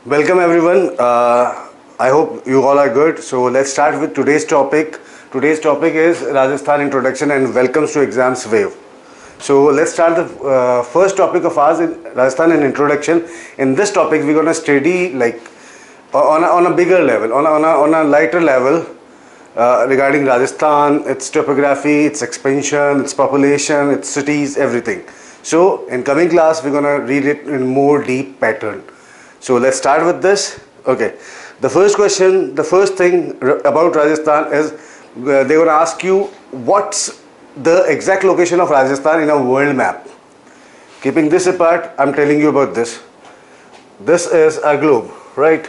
Welcome everyone. I hope you all are good. So let's start with today's topic. Today's topic is Rajasthan introduction and welcomes to exams wave. So let's start the first topic of ours in Rajasthan and introduction. In this topic, we're gonna study like on a bigger level, on a lighter level regarding Rajasthan, its topography, its expansion, its population, its cities, everything. So in coming class, we're gonna read it in more deep pattern. So let's start with this. Okay, the first question, the first thing about Rajasthan is they're going to ask you what's the exact location of Rajasthan in a world map. Keeping this apart, I'm telling you about this. This is a globe, right?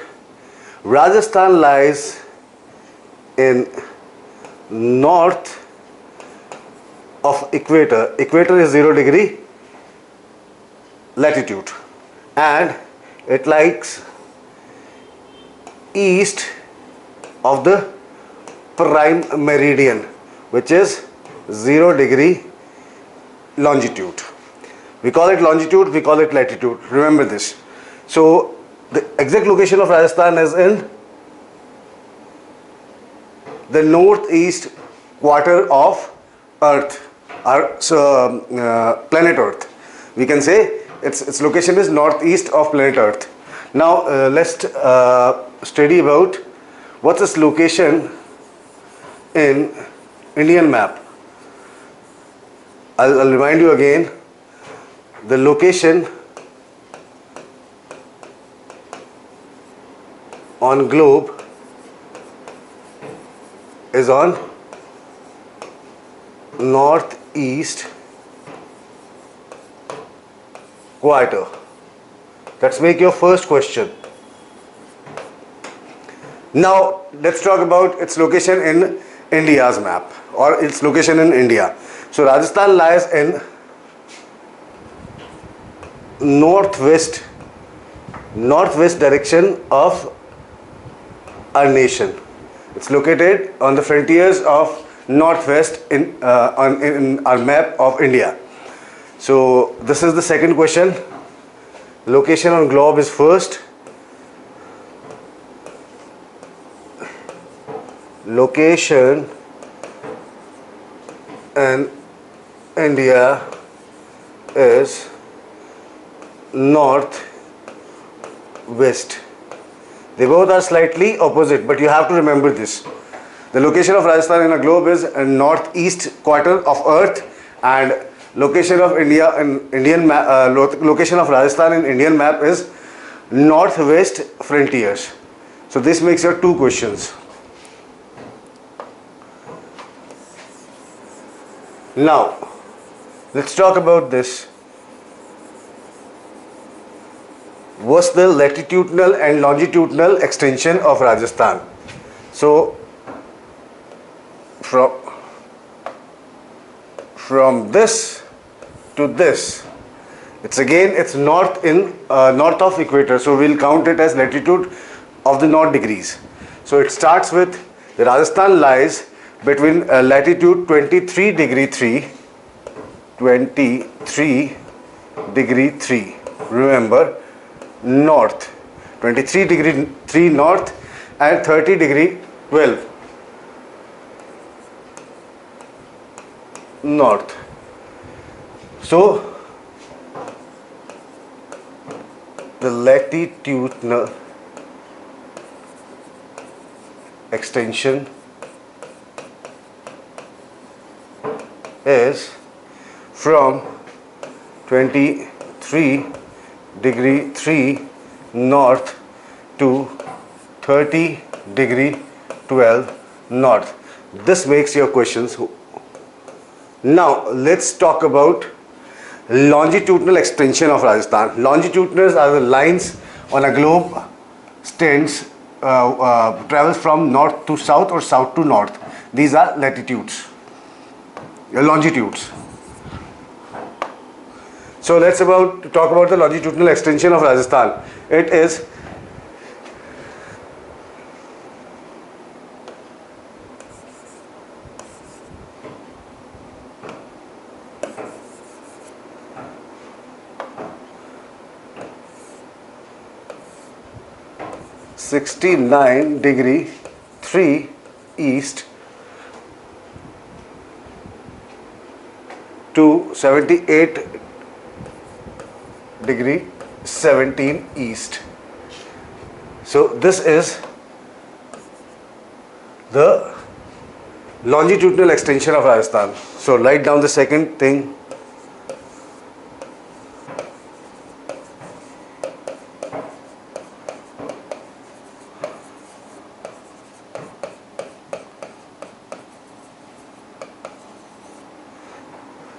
Rajasthan lies in north of equator. Equator is 0 degree latitude, and it lies east of the prime meridian, which is 0 degree longitude. We call it longitude, we call it latitude. Remember this. So the exact location of Rajasthan is in the northeast quarter of Earth, our planet Earth. We can say its location is northeast of planet Earth. Now let's study about what's its location in Indian map. I'll remind you again. The location on globe is on northeast quarter. Let's make your first question. Now let's talk about its location in India's map, or its location in India. So Rajasthan lies in northwest direction of our nation. It's located on the frontiers of northwest in our map of India. So this is the second question. Location on globe is first. Location in India is north west. They both are slightly opposite, but you have to remember this. The location of Rajasthan in a globe is in northeast quarter of Earth, and location of location of Rajasthan in Indian map is northwest frontiers. So this makes your two questions. Now let's talk about this. What's the latitudinal and longitudinal extension of Rajasthan? So from this to this, it's north of equator, so we'll count it as latitude of the north degrees. So it starts with the Rajasthan lies between latitude 23 degree 3, remember, north, 23 degree 3 north and 30 degree 12 north. So the latitudinal extension is from 23 degree 3 north to 30 degree 12 north. This makes your questions. Now let's talk about longitudinal extension of Rajasthan. Longitudinals are the lines on a globe travels from north to south or south to north. These are latitudes, longitudes. So let's talk about the longitudinal extension of Rajasthan. It is 69 degree 3 east to 78 degree 17 east. So this is the longitudinal extension of Rajasthan. So write down the second thing.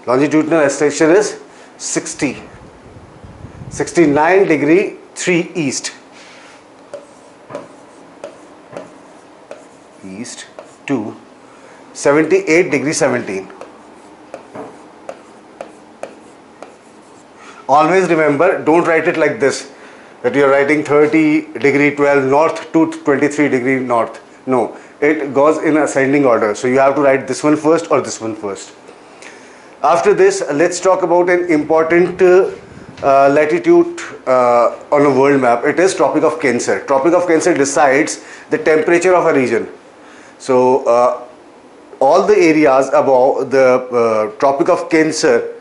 Longitudinal extension is 69 degree 3 east to 78 degree 17. Always remember, don't write it like this, that you are writing 30 degree 12 north to 23 degree north. No, it goes in ascending order. So you have to write this one first or this one first. After this, let's talk about an important latitude on a world map. It is Tropic of Cancer. Tropic of Cancer decides the temperature of a region. So all the areas above the Tropic of Cancer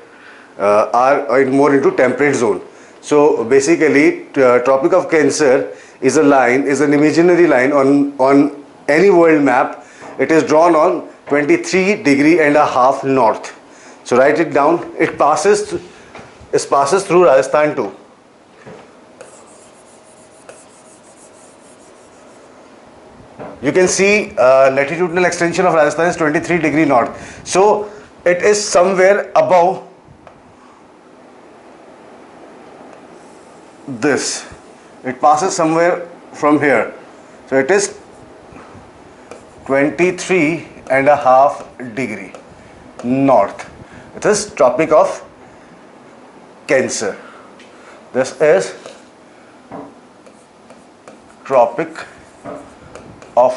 are more into temperate zone. So basically, Tropic of Cancer is a line, is an imaginary line on any world map. It is drawn on 23 degree and a half north. So write it down. It passes through Rajasthan too. You can see latitudinal extension of Rajasthan is 23 degree north. So it is somewhere above this. It passes somewhere from here. So it is 23 and a half degree north. It is Tropic of Cancer. This is Tropic of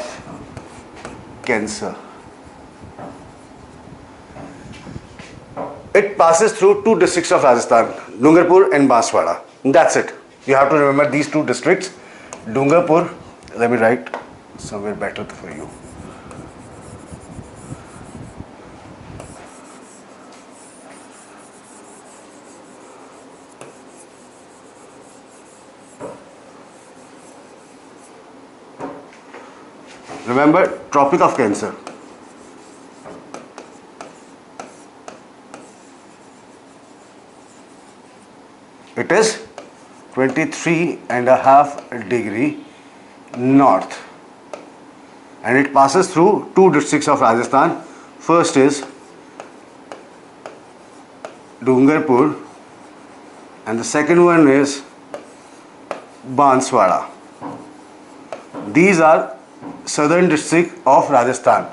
Cancer. It passes through two districts of Rajasthan, Dungarpur and Banswara. That's it. You have to remember these two districts. Dungarpur, let me write somewhere better for you. Remember, Tropic of Cancer. It is 23 and a half degree north. And it passes through two districts of Rajasthan. First is Dungarpur and the second one is Banswara. These are southern district of Rajasthan.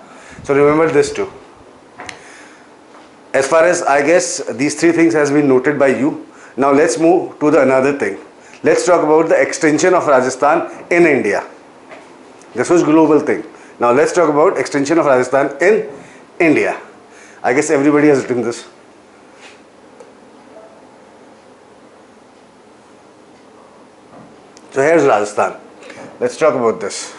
So remember this too. As far as I guess these three things has been noted by you. Now let's move to the another thing. Let's talk about the extension of Rajasthan in India. This was global thing. Now let's talk about extension of Rajasthan in India. I guess everybody has written this. So here's Rajasthan. Let's talk about this.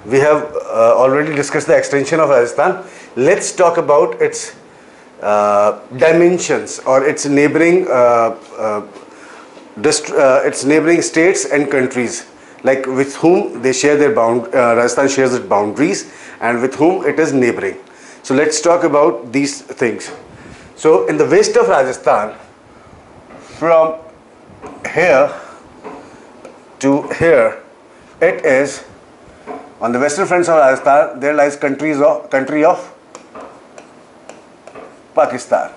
We have already discussed the extension of Rajasthan. Let's talk about its dimensions or its neighboring states and countries, like with whom they share their Rajasthan shares its boundaries and with whom it is neighboring. So let's talk about these things. So in the west of Rajasthan, from here to here, it is on the western fronts of Rajasthan. There lies country of Pakistan.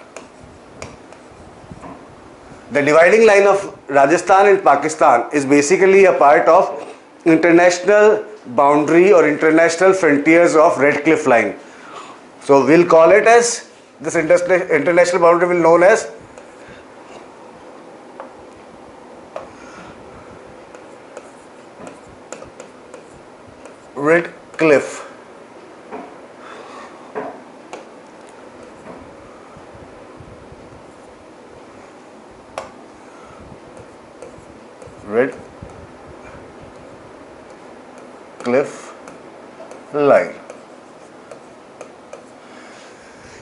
The dividing line of Rajasthan and Pakistan is basically a part of international boundary or international frontiers of Red Cliff Line. So we'll call it as this international boundary will known as Red Cliff. Red Cliff Line.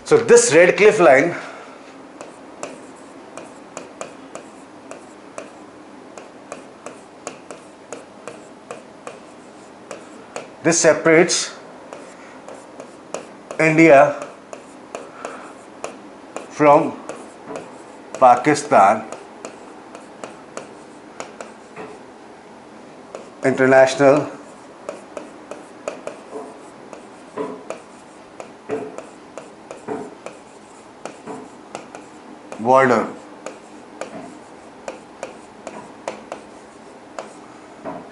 So this Red Cliff Line this separates India from Pakistan international border.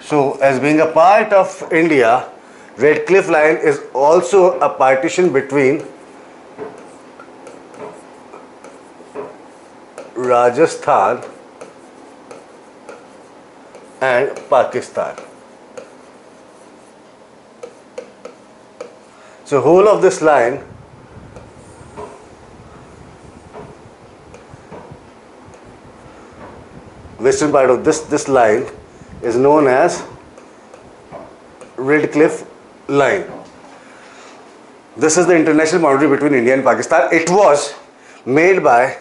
So, as being a part of India, Red Cliff Line is also a partition between Rajasthan and Pakistan. So whole of this line western part of this line is known as Red Cliff Line. This is the international boundary between India and Pakistan. It was made by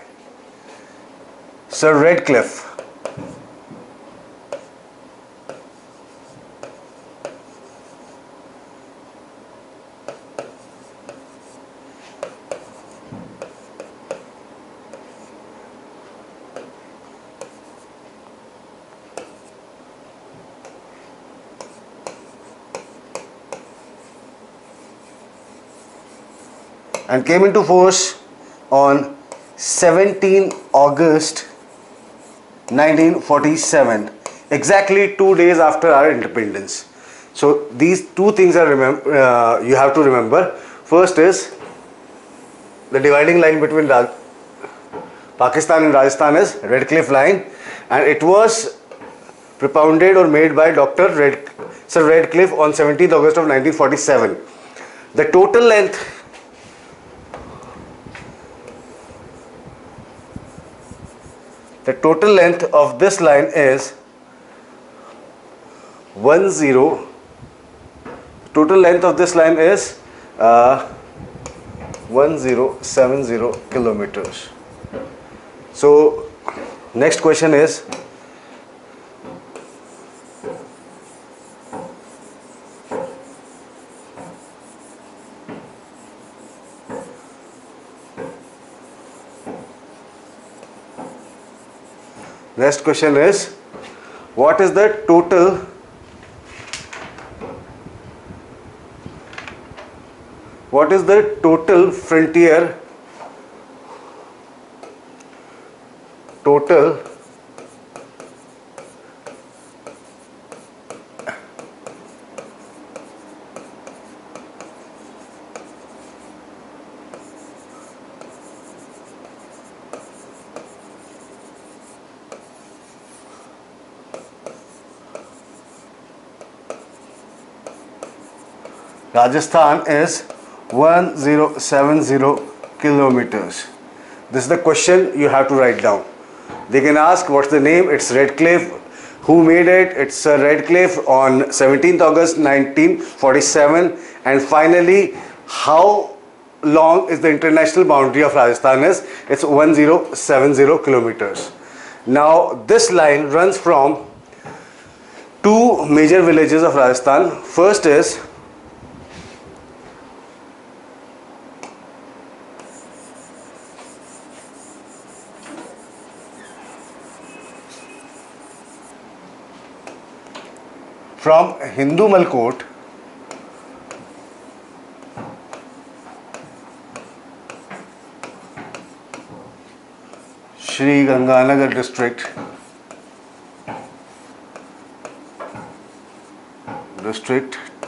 Sir Redcliffe. And came into force on 17 August 1947, exactly 2 days after our independence. So these two things are you have to remember. First is the dividing line between Pakistan and Rajasthan is Red Cliff Line, and it was propounded or made by Sir Redcliffe on 17th August of 1947. The total length of this line is 1070 kilometers. So next question is, what is the total frontier Rajasthan is 1070 kilometers. This is the question you have to write down. They can ask what's the name, it's Redcliffe. Who made it? It's Sir Redcliffe on 17th August 1947. And finally, how long is the international boundary of Rajasthan is? It's 1070 kilometers. Now this line runs from two major villages of Rajasthan. First is from Hindu-Malkot Sri Ganganagar district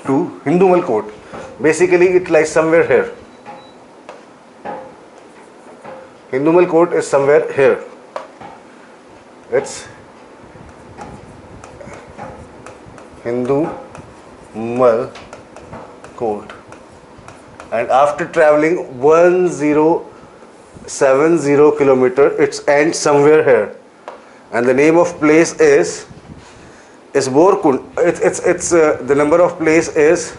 to Hindu-Malkot. Basically it lies somewhere here. Hindu-Malkot is somewhere here. It's Hindu-Malkot, and after traveling 1070 kilometers, it ends somewhere here, and the name of place is is Borkund. It's the number of place is,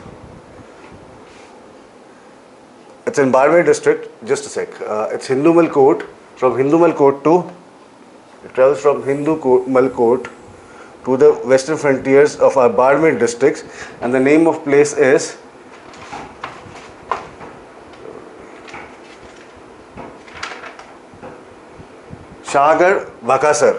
it's in Barmer district. Just a sec. It's Hindu Malkot. From Hindu Malkot to, it travels from Hindu Malkot to the western frontiers of our Barmer districts, and the name of place is Shahagarh Bhakasar.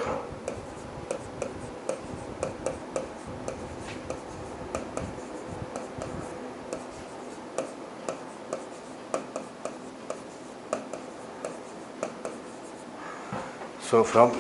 So from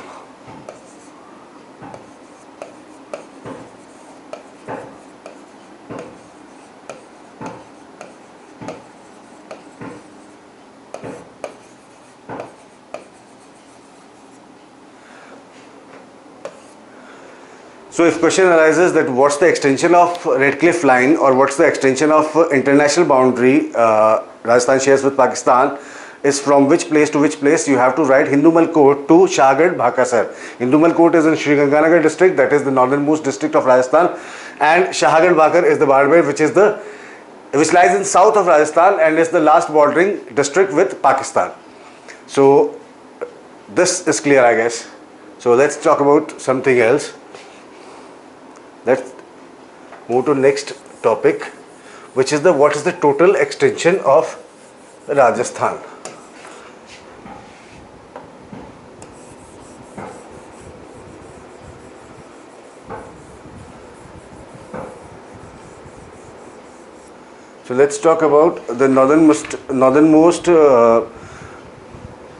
So if question arises that what's the extension of Red Cliff line or what's the extension of international boundary Rajasthan shares with Pakistan is from which place to which place, you have to write Hindu Malkot to Shahagarh Bhakasar. Hindu Malkot is in Sri Ganganagar district, that is the northernmost district of Rajasthan, and Shahagarh Bhakar is the Barmer, which lies in south of Rajasthan and is the last bordering district with Pakistan. So this is clear, I guess. So let's talk about something else. Let's move to next topic, which is what is the total extension of Rajasthan. So let's talk about the northernmost,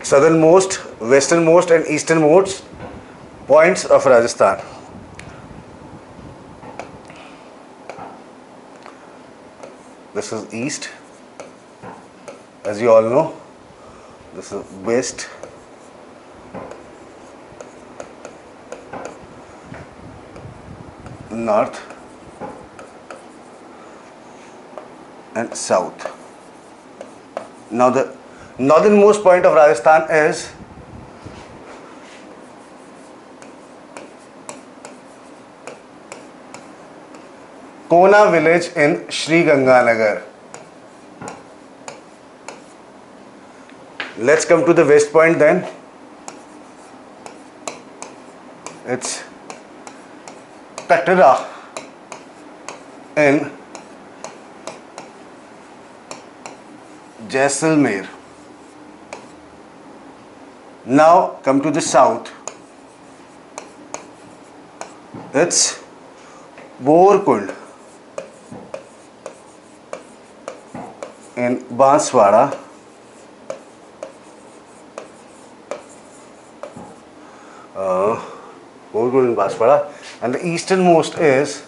southernmost, westernmost and easternmost points of Rajasthan. This is east, as you all know. This is west, north and south. Now the northernmost point of Rajasthan is Kona village in Sri Ganganagar. Let's come to the west point then. It's Katra in Jaisalmer. Now come to the south. It's Borkund in Banswara. Borkund in Banswara, and the easternmost is,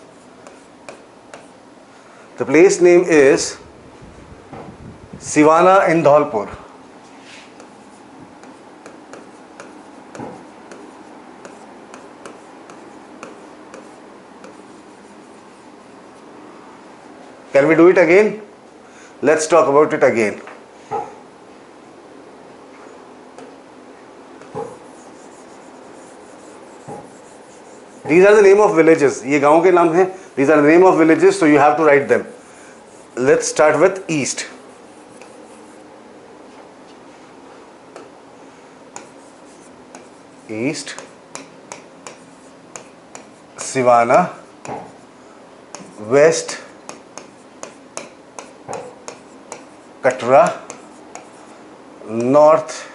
the place name is Sivana in Dholpur. Can we do it again? Let's talk about it again. These are the name of villages. ये गांव के नाम हैं. These are the name of villages, so you have to write them. Let's start with east. East, Sivana. West, Katra. North,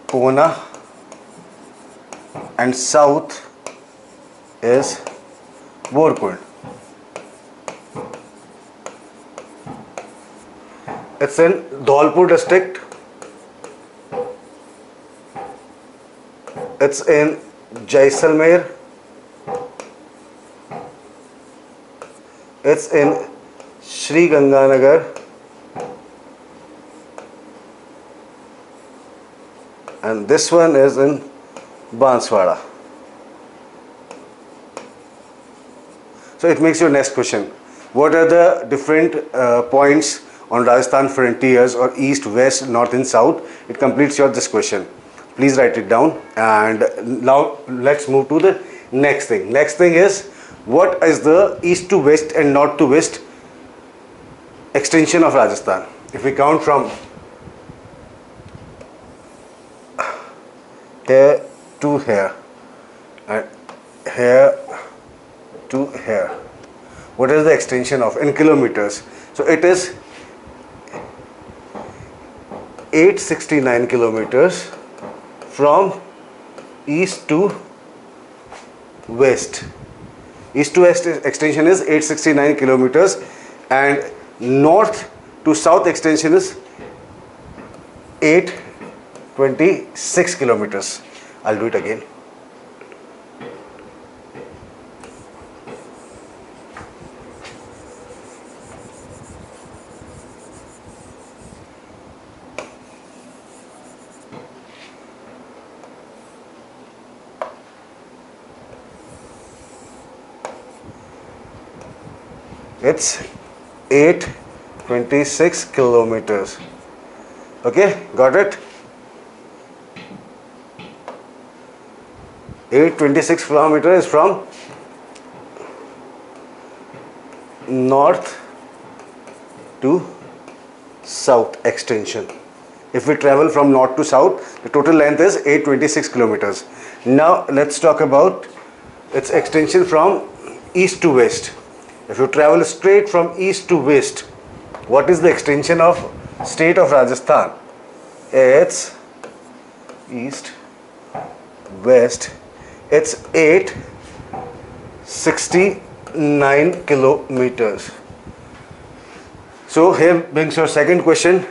Kona. And south is Borkund. It's in Dholpur district. It's in Jaisalmer. It's in Sri Ganganagar. And this one is in Banswara. So it makes your next question. What are the different points on Rajasthan frontiers, or east, west, north and south? It completes your this question. Please write it down. And now let's move to the Next thing is, what is the east to west and north to west extension of Rajasthan? If we count from here to here and here to here, what is the extension of in kilometers? So it is 869 kilometers from east to west. East to west extension is 869 kilometers and north to south extension is 826 kilometers. I'll do it again. It's 826 kilometers. Okay, got it? 826 kilometers is from north to south extension. If we travel from north to south, the total length is 826 kilometers. Now let's talk about its extension from east to west. If you travel straight from east to west, what is the extension of state of Rajasthan? It's east, west, it's 869 kilometers. So here brings your second question.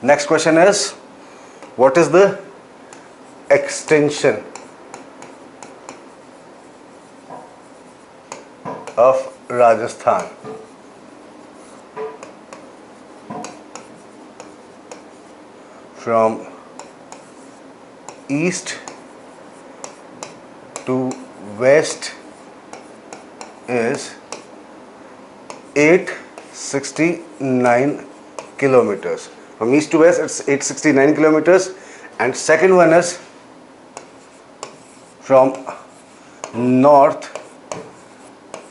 Next question is, what is the extension of Rajasthan? From east to west is 869 kilometers. From east to west, it's 869 kilometers. And second one is from north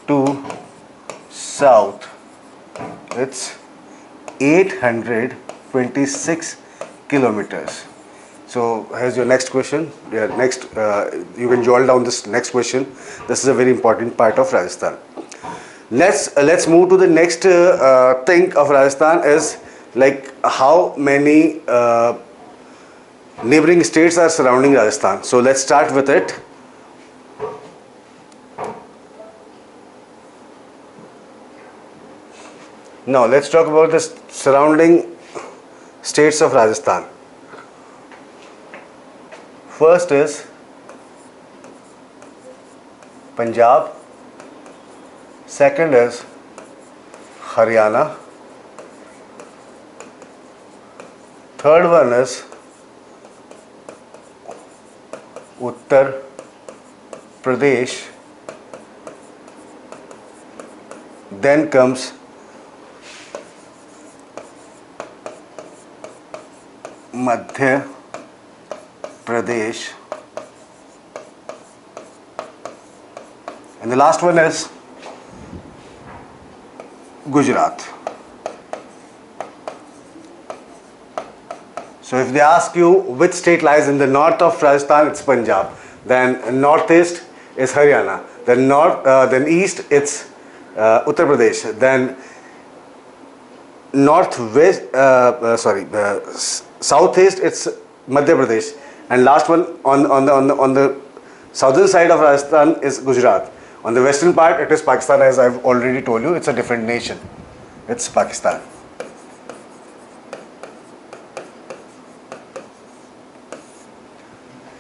to south. It's 826 kilometers. So here's your next question. Yeah, next, you can jot down this next question. This is a very important part of Rajasthan. Let's move to the next thing of Rajasthan is like how many neighboring states are surrounding Rajasthan. So let's start with it. Now let's talk about the surrounding states of Rajasthan. First is Punjab. Second is Haryana. Third one is Uttar Pradesh. Then comes Madhya Pradesh. And the last one is Gujarat. So if they ask you which state lies in the north of Rajasthan, it's Punjab. Then northeast is Haryana. Then east it's Uttar Pradesh. Then southeast it's Madhya Pradesh. And last one on the southern side of Rajasthan is Gujarat. On the western part it is Pakistan, as I've already told you. It's a different nation. It's Pakistan.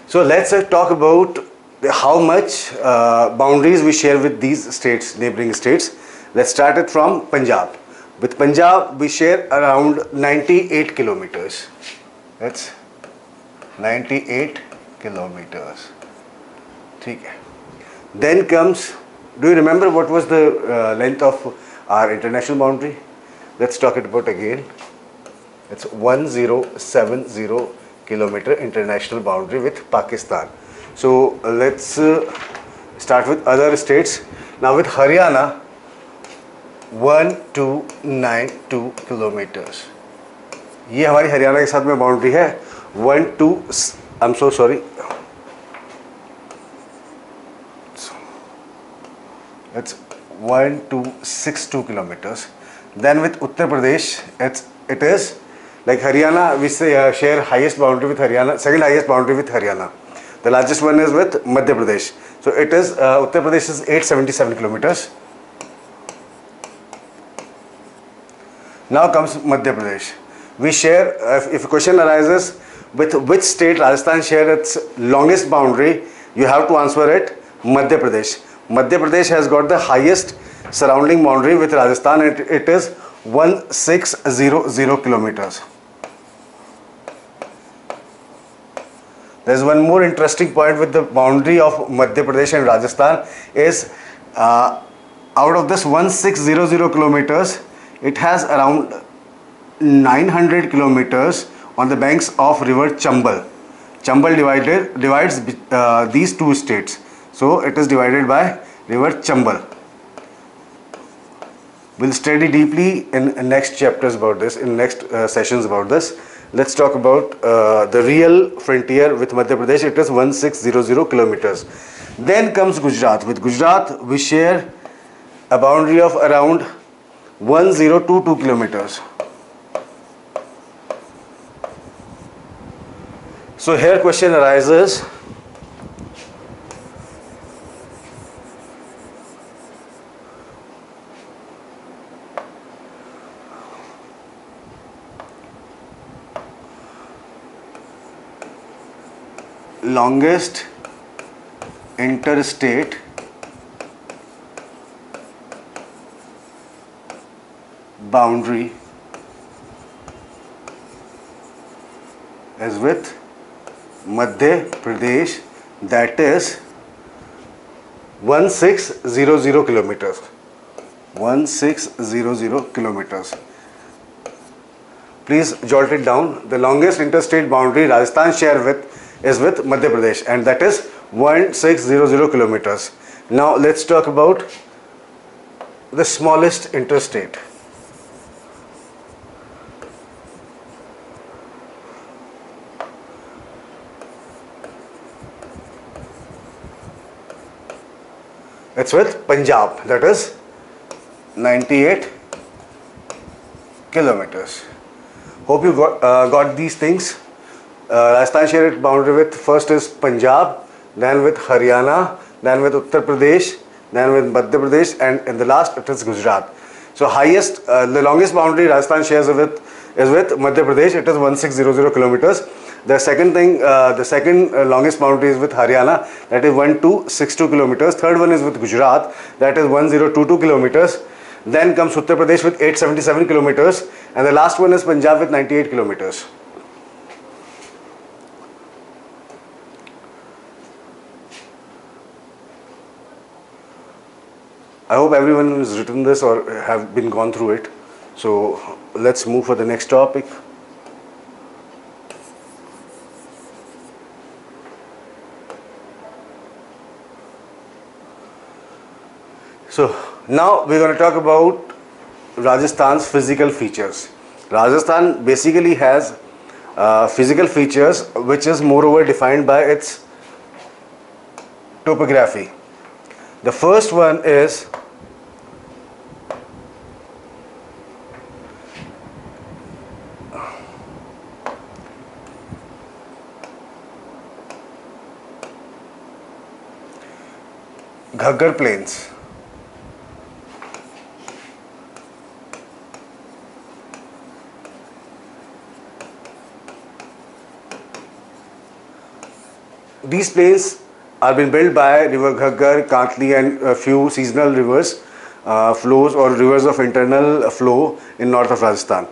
So let's talk about how much boundaries we share with these states, neighboring states. Let's start it from Punjab. With Punjab, we share around 98 kilometers. That's 98 kilometers. Okay. Then comes do you remember what was the length of our international boundary? Let's talk it about again. It's 1070 kilometer international boundary with Pakistan. So let's start with other states. Now with Haryana, 1292 kilometers. ये हमारी हरियाणा के साथ में boundary है. 1262 kilometers. Then with Uttar Pradesh, it is like Haryana. We say share highest boundary with Haryana, second highest boundary with Haryana. The largest one is with Madhya Pradesh. So it is Uttar Pradesh is 877 kilometers. Now comes Madhya Pradesh. We share, if a question arises with which state Rajasthan share its longest boundary, you have to answer it Madhya Pradesh. Madhya Pradesh has got the highest surrounding boundary with Rajasthan, and it is 1600 kilometers. There is one more interesting point with the boundary of Madhya Pradesh and Rajasthan is out of this 1600 kilometers, it has around 900 kilometers on the banks of river Chambal. Chambal divides these two states. So it is divided by river Chambal. We'll study deeply in next chapters about this, in next sessions about this. Let's talk about the real frontier with Madhya Pradesh. It is 1600 kilometers. Then comes Gujarat. With Gujarat, we share a boundary of around 1022 kilometers. So here question arises, longest interstate boundary is with Madhya Pradesh, that is 1600 kilometers. 1600 kilometers. Please jot it down. The longest interstate boundary Rajasthan share is with Madhya Pradesh, and that is 1600 kilometers. Now let's talk about the smallest interstate. It's with Punjab, that is 98 kilometers. Hope you got these things. Rajasthan share its boundary with, first is Punjab, then with Haryana, then with Uttar Pradesh, then with Madhya Pradesh, and in the last it is Gujarat. So highest, the longest boundary Rajasthan shares is with Madhya Pradesh. It is 1600 kilometers. The second thing, the second longest boundary is with Haryana, that is 1262 kilometers. Third one is with Gujarat, that is 1022 kilometers. Then comes Uttar Pradesh with 877 kilometers, and the last one is Punjab with 98 kilometers. I hope everyone has written this or have been gone through it. So let's move for the next topic. So now we're going to talk about Rajasthan's physical features. Rajasthan basically has physical features which is moreover defined by its topography. The first one is Ghaggar Plains. These plains are been built by river Ghaggar, Kantli, and a few seasonal rivers flows or rivers of internal flow in north of Rajasthan.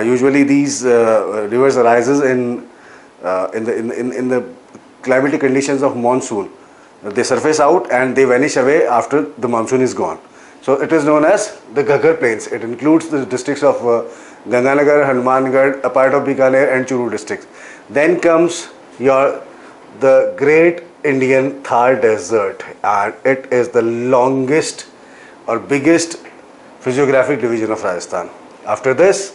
Usually these rivers arises in the climatic conditions of monsoon. They surface out and they vanish away after the monsoon is gone. So it is known as the Ghaggar Plains. It includes the districts of Ganganagar, Hanumangarh, a part of Bikaner and Churu districts. Then comes the great Indian Thar Desert, and it is the longest or biggest physiographic division of Rajasthan. After this,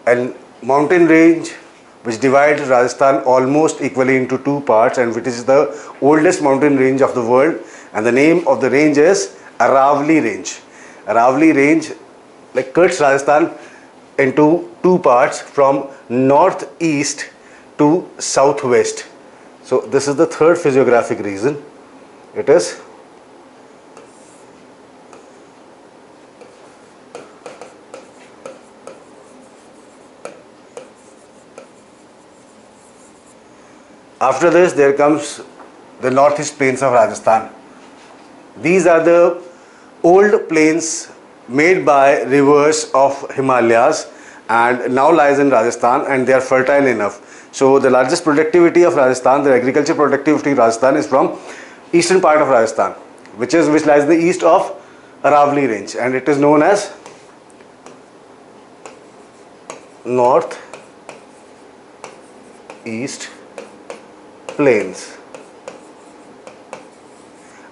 a mountain range which divides Rajasthan almost equally into two parts, and which is the oldest mountain range of the world, and the name of the range is Aravalli Range. Aravalli Range cuts Rajasthan into two parts from northeast to southwest. So this is the third physiographic region. It is after this there comes the northeast plains of Rajasthan. These are the old plains made by rivers of Himalayas and now lies in Rajasthan, and they are fertile enough. So the largest productivity of Rajasthan, the agriculture productivity of Rajasthan, is from eastern part of Rajasthan, which lies in the east of Aravalli Range, and it is known as North East Plains.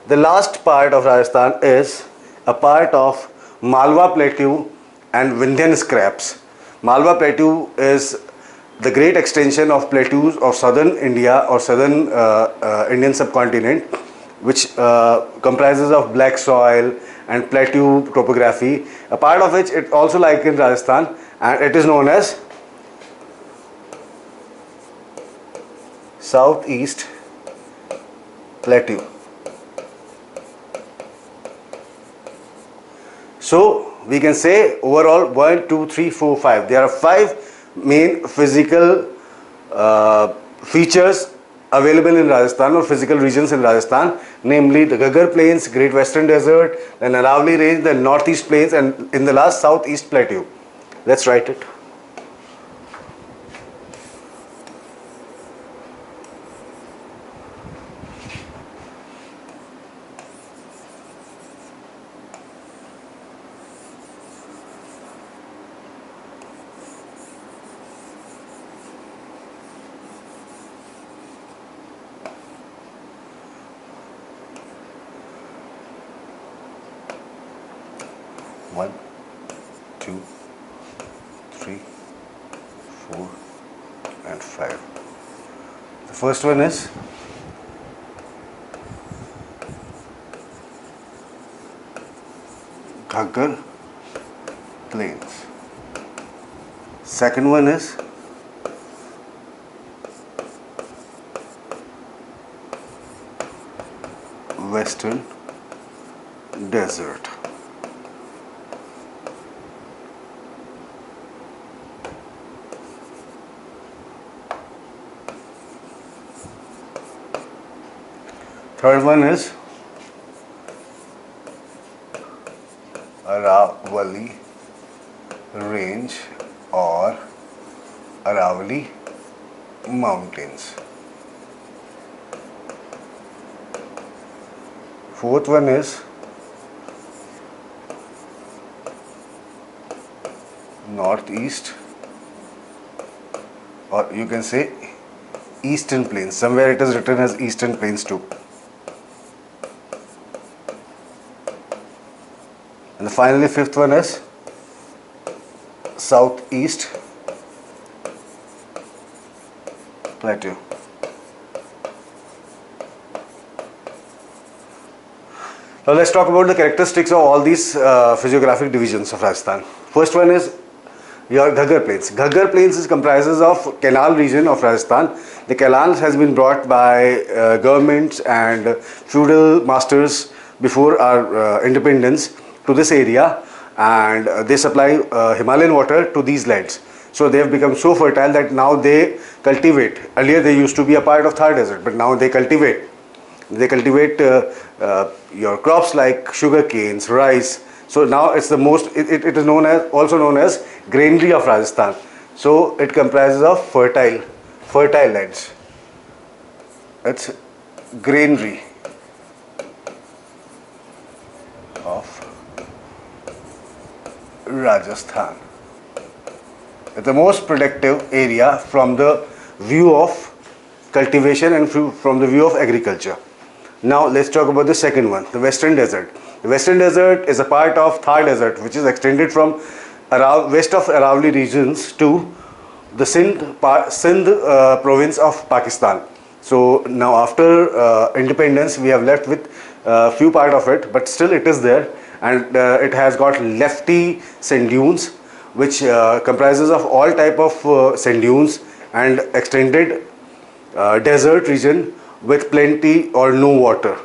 The last part of Rajasthan is a part of Malwa Plateau and Vindhyan Scraps. Malwa Plateau is the great extension of plateaus of southern India or southern Indian subcontinent, which comprises of black soil and plateau topography, a part of which it also lies in Rajasthan, and it is known as Southeast Plateau. So we can say overall 1, 2, 3, 4, 5. There are 5 main physical features available in Rajasthan, or physical regions in Rajasthan, namely the Ghaggar Plains, Great Western Desert, then Aravalli Range, the Northeast Plains, and in the last Southeast Plateau. Let's write it. One, 2, 3, 4, and 5. The first one is Ghaggar Plains. Second one is Western Desert. Third one is Aravalli Range or Aravalli Mountains. Fourth one is Northeast, or you can say Eastern Plains. Somewhere it is written as Eastern Plains too. And finally, fifth one is Southeast Plateau. Now let's talk about the characteristics of all these physiographic divisions of Rajasthan. First one is your Ghaggar Plains. Ghaggar Plains comprises of canal region of Rajasthan. The canals has been brought by governments and feudal masters before our independence to this area, and they supply Himalayan water to these lands. So they have become so fertile that now they cultivate. Earlier they used to be a part of Thar Desert, but now they cultivate. They cultivate your crops like sugar canes, rice. So now it's the most. It is known as, also known as, granary of Rajasthan. So it comprises of fertile lands. It's granary of Rajasthan. It's the most productive area from the view of cultivation and from the view of agriculture. Now let's talk about the second one, the Western Desert. The Western Desert is a part of Thar Desert, which is extended from west of Aravalli regions to the Sindh province of Pakistan. So now after independence, we have left with few part of it, but still it is there, and it has got lefty sand dunes, which comprises of all type of sand dunes and extended desert region with plenty or no water.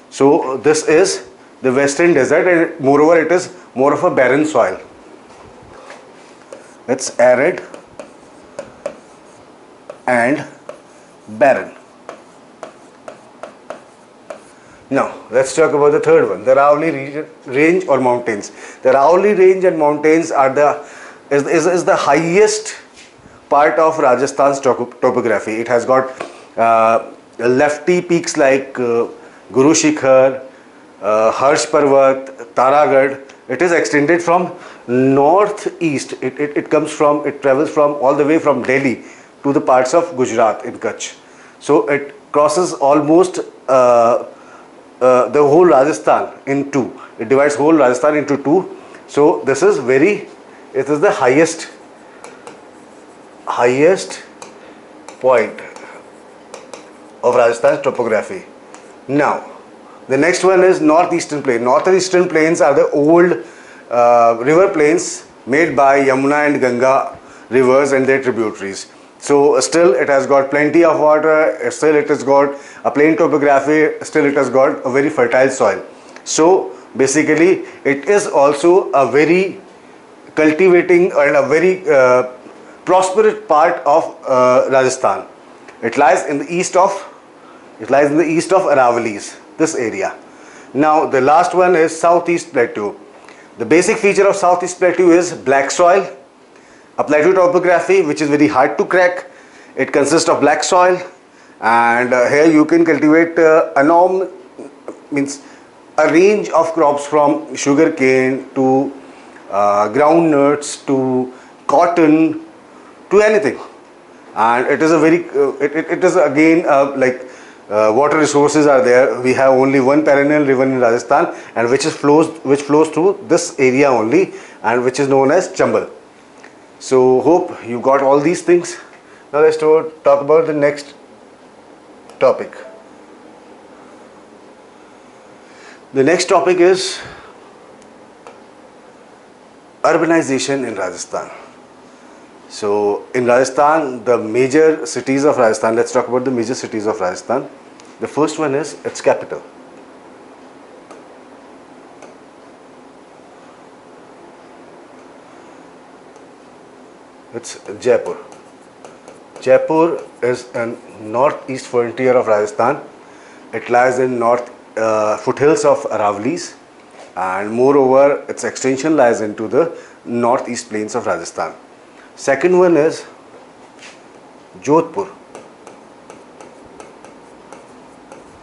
So this is the Western Desert, and moreover it is more of a barren soil. It's arid and barren. Now let's talk about the third one, the Aravalli range or mountains. The Aravalli range and mountains are is the highest part of Rajasthan's topography. It has got lefty peaks like Guru Shikhar, Harsh Parvat, Taragad. It is extended from northeast. It travels from all the way from Delhi to the parts of Gujarat in Kutch. So it crosses almost the whole Rajasthan in two. It divides whole Rajasthan into two. So this is it is the highest point of Rajasthan's topography. Now the next one is Northeastern Plain. Northeastern Plains are the old river plains made by Yamuna and Ganga rivers and their tributaries. So still it has got plenty of water, still it has got a plain topography, still it has got a very fertile soil. So basically it is also a very cultivating and a very prosperous part of Rajasthan. It lies in the east of Aravallis, this area. Now the last one is Southeast Plateau. The basic feature of Southeast Plateau is black soil, a plateau topography which is very hard to crack. It consists of black soil, and here you can cultivate a range of crops from sugar cane to groundnuts to cotton to anything. And it is a very it is again water resources are there. We have only one perennial river in Rajasthan, and which flows through this area only, and which is known as Chambal. So hope you got all these things. Now let's talk about the next topic. The next topic is urbanization in Rajasthan. So in Rajasthan, the major cities of Rajasthan, let's talk about the major cities of Rajasthan. The first one is its capital. It's Jaipur. Jaipur is a northeast frontier of Rajasthan. It lies in north foothills of Aravallis, and moreover its extension lies into the northeast plains of Rajasthan. Second one is Jodhpur,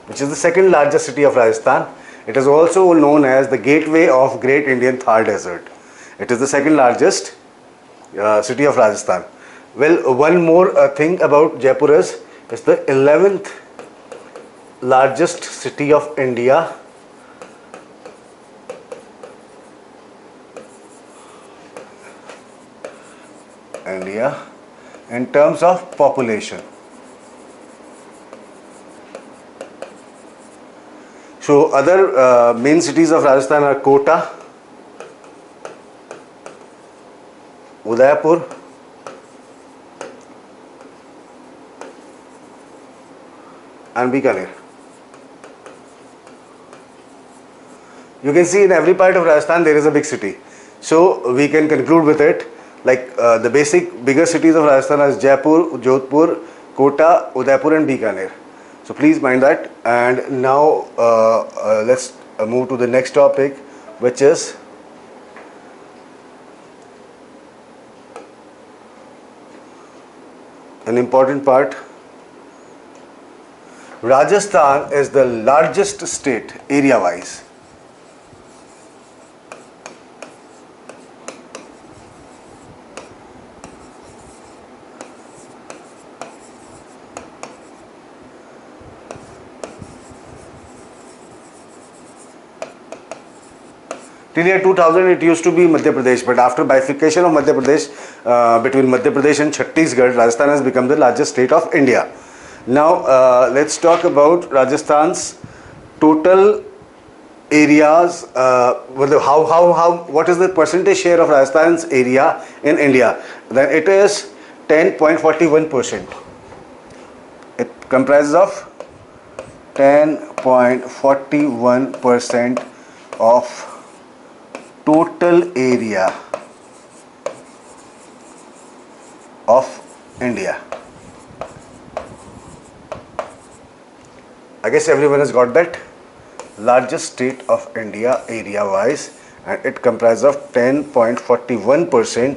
which is the second largest city of Rajasthan. It is also known as the gateway of Great Indian Thar Desert. It is the second largest city of Rajasthan. Well, one more thing about Jaipur is it's the 11th largest city of India. In terms of population. So other main cities of Rajasthan are Kota, Udaipur, and Bikaner. You can see in every part of Rajasthan there is a big city. So we can conclude with it like the bigger cities of Rajasthan are Jaipur, Jodhpur, Kota, Udaipur and Bikaner. So please mind that. And now let's move to the next topic, which is an important part. Rajasthan is the largest state area wise. Till year 2000 it used to be Madhya Pradesh, but after bifurcation of Madhya Pradesh between Madhya Pradesh and Chhattisgarh, Rajasthan has become the largest state of India. Now let's talk about Rajasthan's total areas. What is the percentage share of Rajasthan's area in India? Then it is 10.41%. It comprises of 10.41% of total area of India. I guess everyone has got that. Largest state of India area wise, and it comprises of 10.41%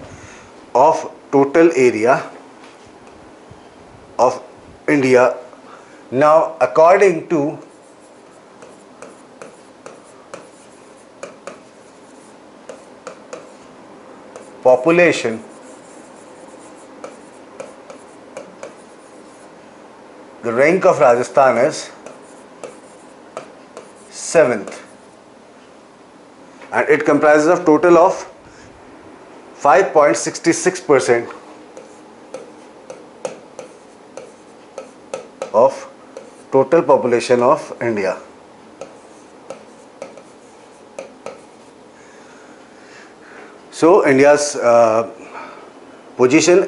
of total area of India. Now according to population, the rank of Rajasthan is 7th, and it comprises of total of 5.66% of total population of India. So India's position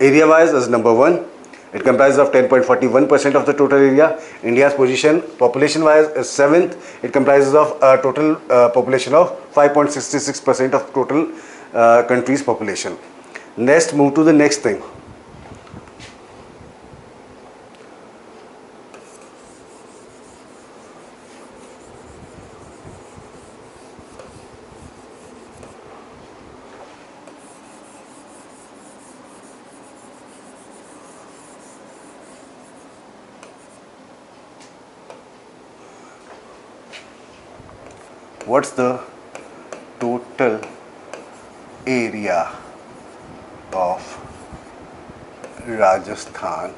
area wise is number 1. It comprises of 10.41% of the total area. India's position population wise is 7th. It comprises of a total population of 5.66% of total country's population. Next, move to the next thing. What's the total area of Rajasthan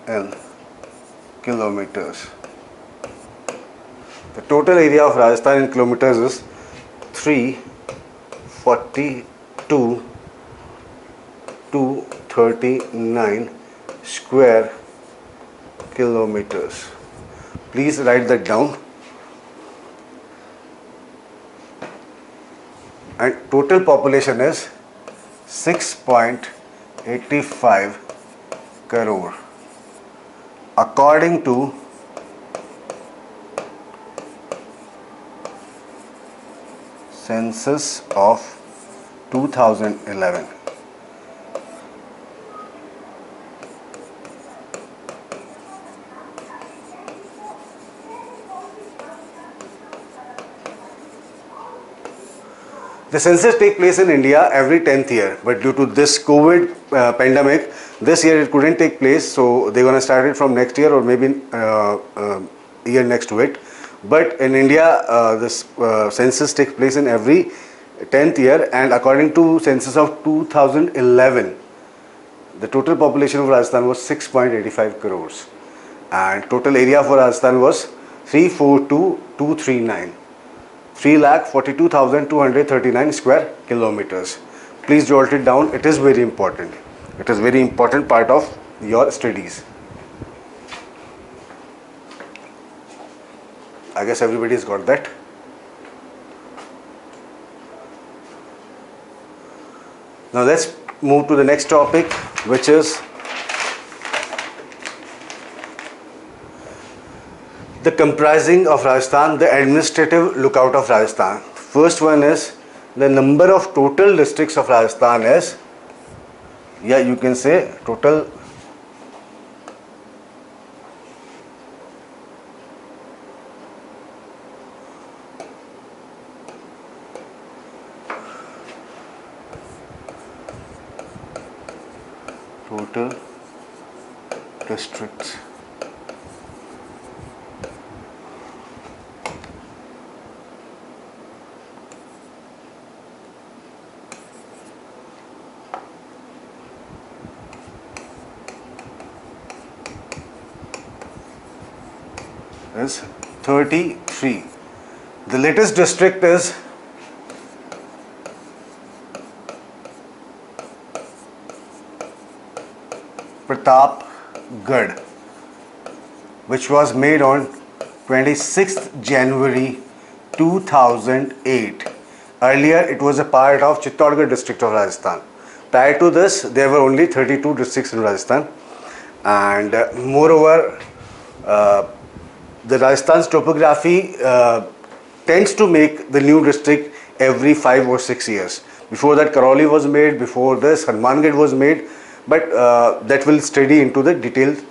in kilometers? The total area of Rajasthan in kilometers is 342,239 square kilometers. Please write that down. And total population is 6.85 crore according to census of 2011. The census take place in India every 10th year, but due to this COVID pandemic, this year it couldn't take place, so they're gonna start it from next year or maybe year next to it. But in India, this census takes place in every 10th year, and according to census of 2011, the total population of Rajasthan was 6.85 crores, and total area for Rajasthan was 342,239. 3,42,239 square kilometers. Please jot it down. It is very important. It is very important part of your studies. I guess everybody's got that. Now let's move to the next topic, which is the comprising of Rajasthan, the administrative lookout of Rajasthan. First one is the number of total districts of Rajasthan is, yeah, you can say total districts. Is 33. The latest district is Pratapgarh, which was made on 26th January 2008. Earlier, it was a part of Chittorgarh district of Rajasthan. Prior to this, there were only 32 districts in Rajasthan, and moreover, the Rajasthan's topography tends to make the new district every 5 or 6 years. Before that, Karauli was made. Before this, Hanumangarh was made. But that will study into the details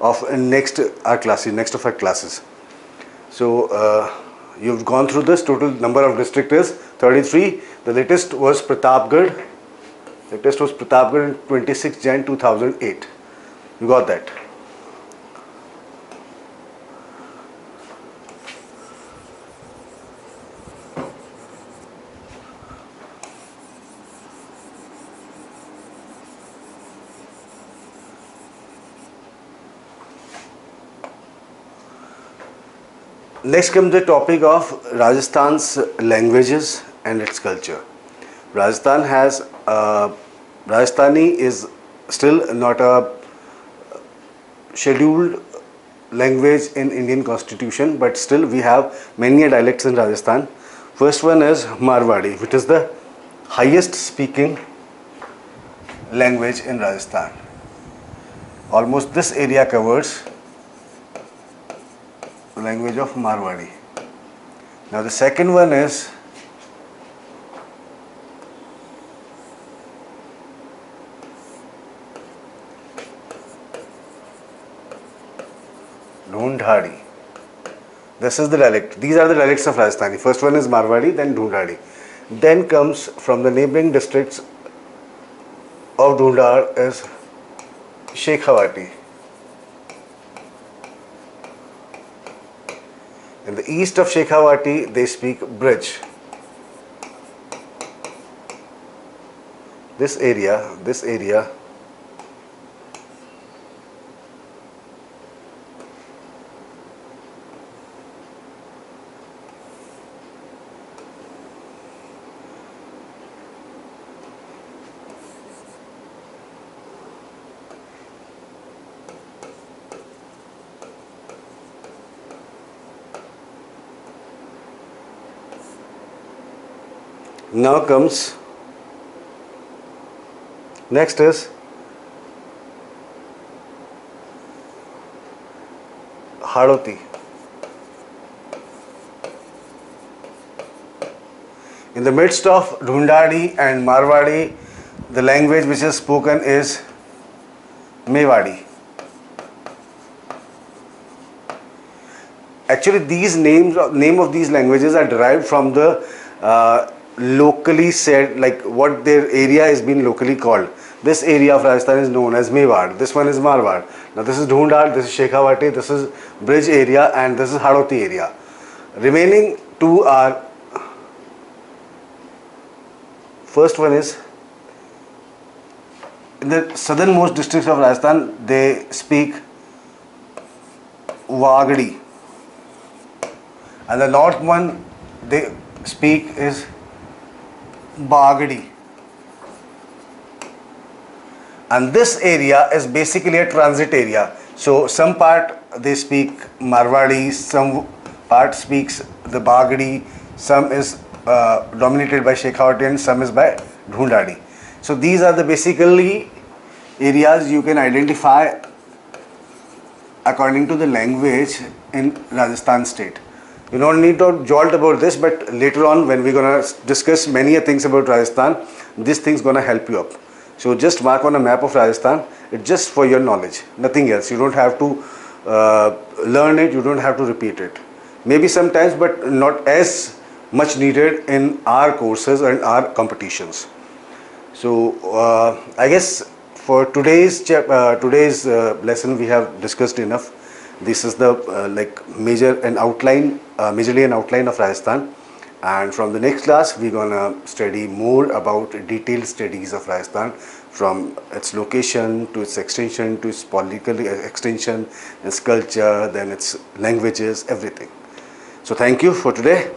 of next of our classes. So you've gone through this. Total number of district is 33. The latest was Pratapgarh. Latest was Pratapgarh in 26 Jan 2008. You got that? Next comes the topic of Rajasthan's languages and its culture. Rajasthan has Rajasthani is still not a scheduled language in Indian Constitution, but still we have many dialects in Rajasthan. First one is Marwadi, which is the highest speaking language in Rajasthan. Almost this area covers the language of Marwadi. Now the second one is Dhundhari. This is the dialect. These are the dialects of Rajasthani. First one is Marwadi, then Dhundhari. Then comes from the neighboring districts of Dhundar is Shekhawati. In the east of Shekhawati, they speak Brij. This area now comes, next is Hadoti. In the midst of Dhundari and Marwadi, the language which is spoken is Mewadi. Actually, these name of these languages are derived from the locally said, like what their area is being locally called. This area of Rajasthan is known as Mewad. This one is Marwad. Now this is Dhundar, this is Shekhawati, this is Brij area, and this is Hadoti area. Remaining two are, first one is in the southernmost districts of Rajasthan, they speak Wagdi, and the north one they speak is Bagdi. And this area is basically a transit area. So some part they speak Marwadi, some part speaks the Bagdi, some is dominated by Shekhawati and some is by Dhundari. So these are the basically areas you can identify according to the language in Rajasthan state. You don't need to jolt about this, but later on when we're gonna discuss many things about Rajasthan, this thing's gonna help you up. So just mark on a map of Rajasthan. It's just for your knowledge, nothing else. You don't have to learn it. You don't have to repeat it. Maybe sometimes, but not as much needed in our courses and our competitions. So I guess for today's lesson we have discussed enough. This is the majorly an outline of Rajasthan. And from the next class, we're gonna study more about detailed studies of Rajasthan, from its location to its extension to its political extension, its culture, then its languages, everything. So thank you for today.